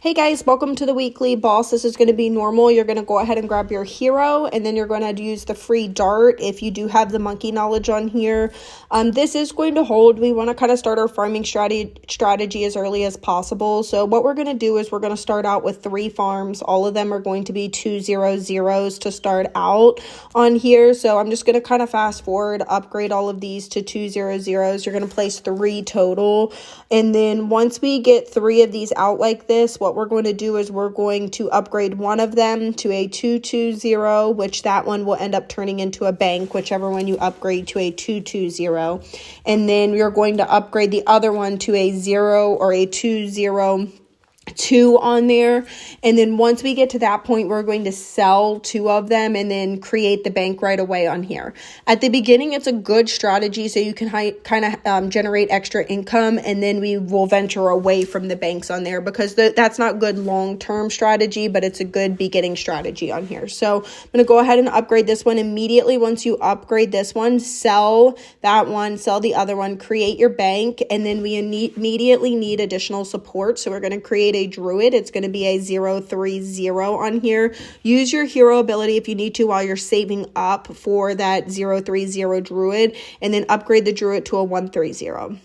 Hey guys, welcome to the weekly boss. This is going to be normal. You're going to go ahead and grab your hero, and then you're going to use the free dart if you do have the monkey knowledge on here. This is going to hold. We want to kind of start our farming strategy as early as possible. So what we're going to do is we're going to start out with 3 farms. All of them are going to be 200s to start out on here. So I'm just going to kind of fast forward, upgrade all of these to 200s. You're going to place 3 total. And then once we get 3 of these out like this, what we're going to do is we're going to upgrade one of them to a 220, which that one will end up turning into a bank, whichever one you upgrade to a 220. And then we're going to upgrade the other one to a 0 or a 202 on there. And then once we get to that point, we're going to sell 2 of them and then create the bank right away on here. At the beginning, it's a good strategy so you can kind of generate extra income, and then we will venture away from the banks on there because that's not good long-term strategy, but it's a good beginning strategy on here. So I'm going to go ahead and upgrade this one immediately. Once you upgrade this one, sell that one, sell the other one, create your bank, and then we immediately need additional support. So we're going to create a druid. It's going to be a 030 on here. Use your hero ability if you need to while you're saving up for that 030 druid, and then upgrade the druid to a 130.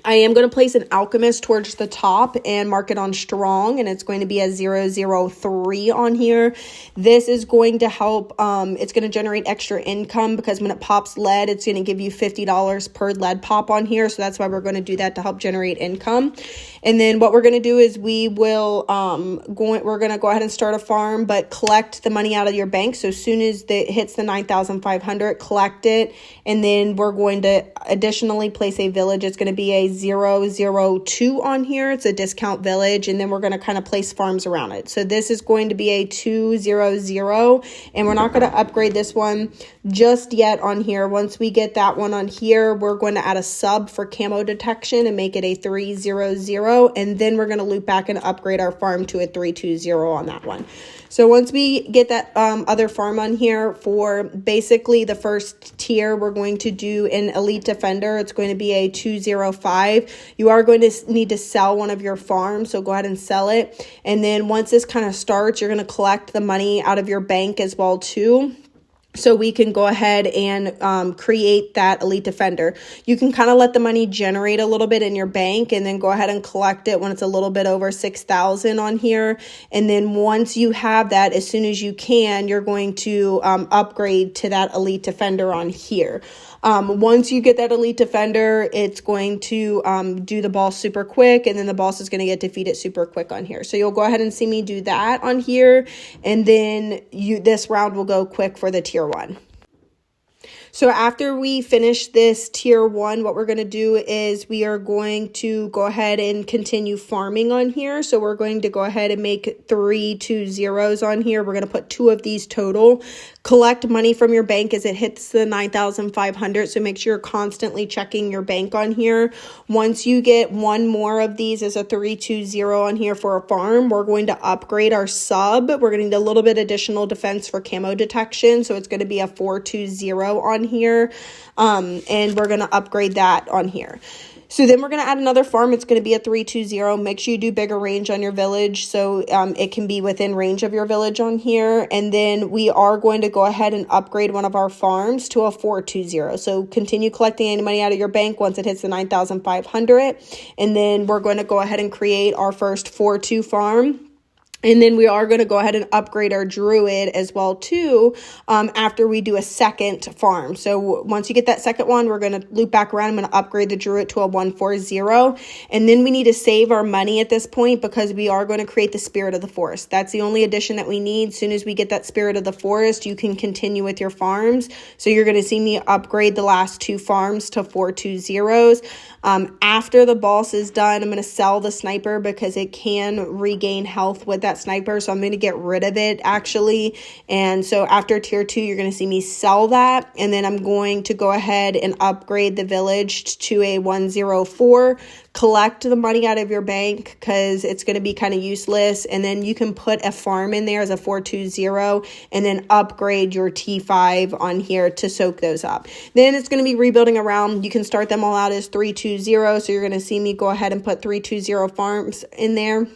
I am going to place an alchemist towards the top and mark it on strong, and it's going to be a 003 on here. This is going to help, it's going to generate extra income because when it pops lead, it's going to give you $50 per lead pop on here. So that's why we're going to do that to help generate income. And then what we're going to do is we're going to go ahead and start a farm, but collect the money out of your bank. So as soon as it hits the 9,500, collect it. And then we're going to additionally place a village. It's going to be a 002 on here. It's a discount village, and then we're going to kind of place farms around it. So this is going to be a 200, and we're not going to upgrade this one just yet on here. Once we get that one on here, we're going to add a sub for camo detection and make it a 300, and then we're going to loop back and upgrade our farm to a 320 on that one. So once we get that other farm on here, for basically the first tier, we're going to do an elite defender. It's going to be a 205. You are going to need to sell one of your farms, so go ahead and sell it. And then once this kind of starts, you're going to collect the money out of your bank as well too. So we can go ahead and create that elite defender. You can kind of let the money generate a little bit in your bank and then go ahead and collect it when it's a little bit over 6,000 on here. And then once you have that, as soon as you can, you're going to upgrade to that elite defender on here. Once you get that elite defender, it's going to do the boss super quick, and then the boss is going to get defeated super quick on here. So you'll go ahead and see me do that on here, and then this round will go quick for the tier 1. So after we finish this tier 1, what we're going to do is we are going to go ahead and continue farming on here. So we're going to go ahead and make 3 2-0s on here. We're going to put 2 of these total. Collect money from your bank as it hits the 9,500. So make sure you're constantly checking your bank on here. Once you get 1 more of these as a 320 on here for a farm, we're going to upgrade our sub. We're going to need a little bit additional defense for camo detection. So it's going to be a 420 on here. And we're going to upgrade that on here. So then we're going to add another farm. It's going to be a 320. Make sure you do bigger range on your village so it can be within range of your village on here. And then we are going to go ahead and upgrade one of our farms to a 420. So continue collecting any money out of your bank once it hits the 9,500. And then we're going to go ahead and create our first 4-2 farm. And then we are going to go ahead and upgrade our druid as well too after we do a second farm. So once you get that second one, we're going to loop back around. I'm going to upgrade the druid to a 140. And then we need to save our money at this point because we are going to create the spirit of the forest. That's the only addition that we need. As soon as we get that spirit of the forest, you can continue with your farms. So you're going to see me upgrade the last 2 farms to 420s. After the boss is done, I'm going to sell the sniper because it can regain health with that sniper. So I'm going to get rid of it actually. And so after tier 2, you're going to see me sell that. And then I'm going to go ahead and upgrade the village to a 104. Collect the money out of your bank because it's going to be kind of useless. And then you can put a farm in there as a 420 and then upgrade your T5 on here to soak those up. Then it's going to be rebuilding around. You can start them all out as 320. So you're going to see me go ahead and put 320 farms in there.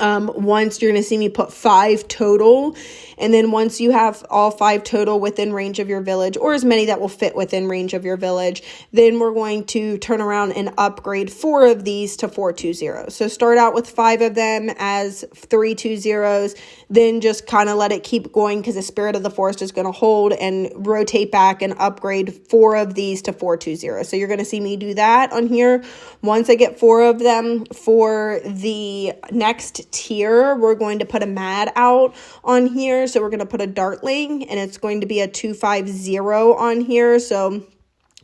Once you're going to see me put 5 total, and then once you have all 5 total within range of your village, or as many that will fit within range of your village, then we're going to turn around and upgrade 4 of these to 420. So start out with 5 of them as 320s, then just kind of let it keep going because the spirit of the forest is going to hold, and rotate back and upgrade 4 of these to 420. So you're going to see me do that on here. Once I get 4 of them, for the next tier, we're going to put a mad out on here. So we're going to put a dartling, and it's going to be a 250 on here. So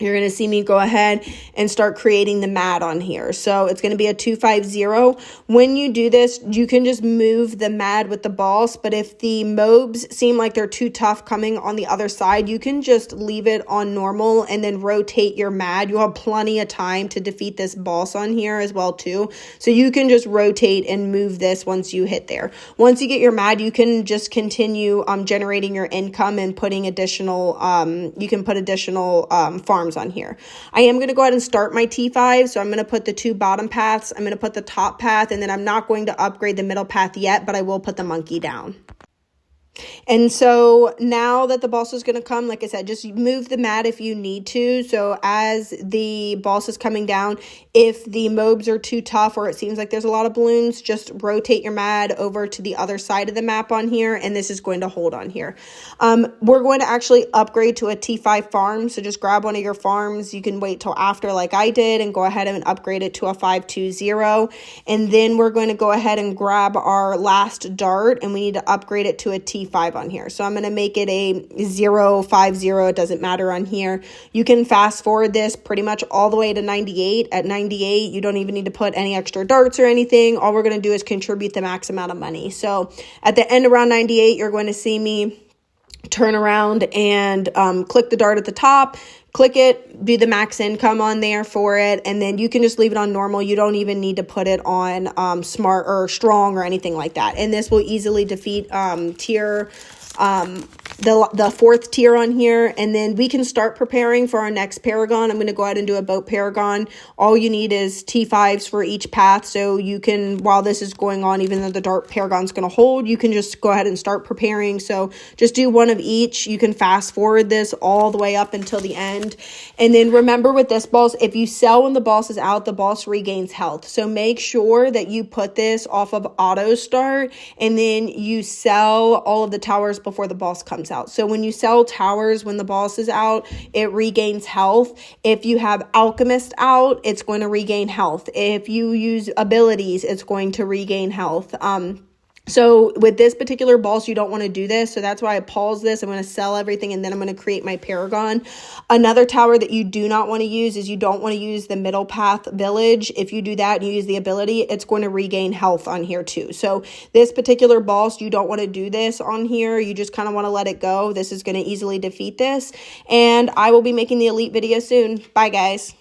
you're going to see me go ahead and start creating the mad on here. So it's going to be a 250. When you do this, you can just move the mad with the boss. But if the mobs seem like they're too tough coming on the other side, you can just leave it on normal and then rotate your mad. You'll have plenty of time to defeat this boss on here as well too. So you can just rotate and move this once you hit there. Once you get your mad, you can just continue generating your income and putting additional, you can put additional farms on here. I am going to go ahead and start my T5. So I'm going to put the 2 bottom paths. I'm going to put the top path, and then I'm not going to upgrade the middle path yet, but I will put the monkey down. And so now that the boss is going to come, like I said, just move the mat if you need to. So as the boss is coming down, if the mobs are too tough or it seems like there's a lot of balloons, just rotate your mat over to the other side of the map on here, and this is going to hold on here. We're going to actually upgrade to a T5 farm. So just grab one of your farms. You can wait till after like I did and go ahead and upgrade it to a 520. And then we're going to go ahead and grab our last dart, and we need to upgrade it to a T5 on here. So I'm going to make it a 050. It doesn't matter on here. You can fast forward this pretty much all the way to 98. At 98, you don't even need to put any extra darts or anything. All we're going to do is contribute the max amount of money. So at the end around 98, you're going to see me turn around and click the dart at the top, click it, do the max income on there for it, and then you can just leave it on normal. You don't even need to put it on smart or strong or anything like that. And this will easily defeat tier the 4th tier on here. And then we can start preparing for our next paragon. I'm going to go ahead and do a boat paragon. All you need is T5s for each path. So you can, while this is going on, even though the dart paragon's going to hold, you can just go ahead and start preparing. So just do one of each. You can fast forward this all the way up until the end. And then remember with this boss, if you sell when the boss is out, the boss regains health. So make sure that you put this off of auto start, and then you sell all of the towers before the boss comes out. So when you sell towers when the boss is out, it regains health. If you have alchemist out, it's going to regain health. If you use abilities, it's going to regain health. So with this particular boss, you don't want to do this. So that's why I pause this. I'm going to sell everything, and then I'm going to create my paragon. Another tower that you do not want to use is you don't want to use the middle path village. If you do that and you use the ability, it's going to regain health on here too. So this particular boss, you don't want to do this on here. You just kind of want to let it go. This is going to easily defeat this. And I will be making the elite video soon. Bye, guys.